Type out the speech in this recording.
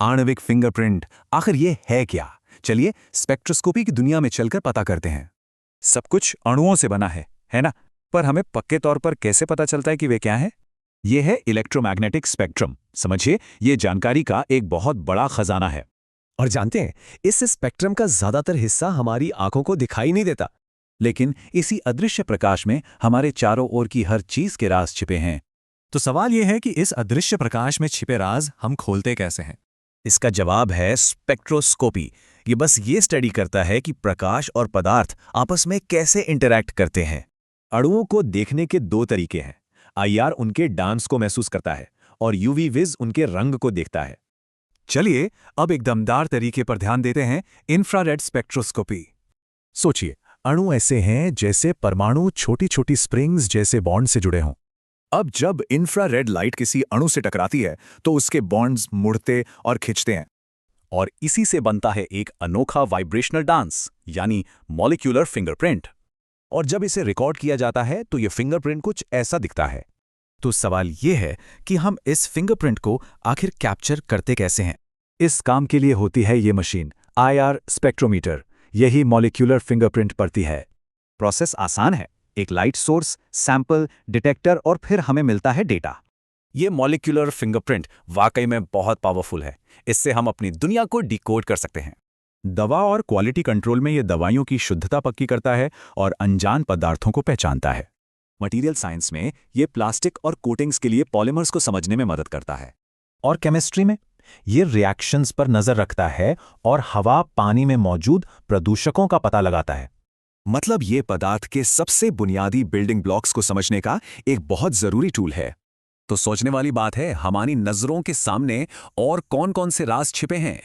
आणविक फिंगरप्रिंट, आखिर ये है क्या? चलिए स्पेक्ट्रोस्कोपी की दुनिया में चलकर पता करते हैं। सब कुछ अणुओं से बना है ना? पर हमें पक्के तौर पर कैसे पता चलता है कि वे क्या हैं? ये है इलेक्ट्रोमैग्नेटिक स्पेक्ट्रम। समझिए, ये जानकारी का एक बहुत बड़ा खजाना है। और जानते हैं, इस स्पेक्ट्रम का ज्यादातर हिस्सा हमारी आंखों को दिखाई नहीं देता। लेकिन इसी अदृश्य प्रकाश में हमारे चारों ओर की हर चीज के राज छिपे हैं। तो सवाल यह है कि इस अदृश्य प्रकाश में छिपे राज हम खोलते कैसे हैं? इसका जवाब है स्पेक्ट्रोस्कोपी। ये बस ये स्टडी करता है कि प्रकाश और पदार्थ आपस में कैसे इंटरैक्ट करते हैं। अणुओं को देखने के दो तरीके हैं। आईआर उनके डांस को महसूस करता है और यूवी विज उनके रंग को देखता है। चलिए अब एक दमदार तरीके पर ध्यान देते हैं, इंफ्रारेड स्पेक्ट्रोस्कोपी। सोचिए, अणु ऐसे हैं जैसे परमाणु छोटी छोटी स्प्रिंग्स जैसे बॉन्ड से जुड़े हों। अब जब इंफ्रारेड लाइट किसी अणु से टकराती है तो उसके बॉन्ड्स मुड़ते और खिंचते हैं, और इसी से बनता है एक अनोखा वाइब्रेशनल डांस, यानी मॉलिक्यूलर फिंगरप्रिंट। और जब इसे रिकॉर्ड किया जाता है तो ये फिंगरप्रिंट कुछ ऐसा दिखता है। तो सवाल यह है कि हम इस फिंगरप्रिंट को आखिर कैप्चर करते कैसे हैं? इस काम के लिए होती है ये मशीन, आईआर स्पेक्ट्रोमीटर। यही मॉलिक्यूलर फिंगरप्रिंट पड़ती है। प्रोसेस आसान है, एक लाइट सोर्स, सैंपल, डिटेक्टर और फिर हमें मिलता है डेटा। ये मॉलिक्यूलर फिंगरप्रिंट वाकई में बहुत पावरफुल है। इससे हम अपनी दुनिया को डिकोड कर सकते हैं। दवा और क्वालिटी कंट्रोल में ये दवाइयों की शुद्धता पक्की करता है और अनजान पदार्थों को पहचानता है। मटेरियल साइंस में ये प्लास्टिक और कोटिंग्स के लिए पॉलीमर्स को समझने में मदद करता है। और केमिस्ट्री में ये रिएक्शंस पर नजर रखता है और हवा, पानी में मौजूद प्रदूषकों का पता लगाता है। मतलब ये पदार्थ के सबसे बुनियादी बिल्डिंग ब्लॉक्स को समझने का एक बहुत जरूरी टूल है। तो सोचने वाली बात है, हमारी नजरों के सामने और कौन-कौन से राज छिपे हैं।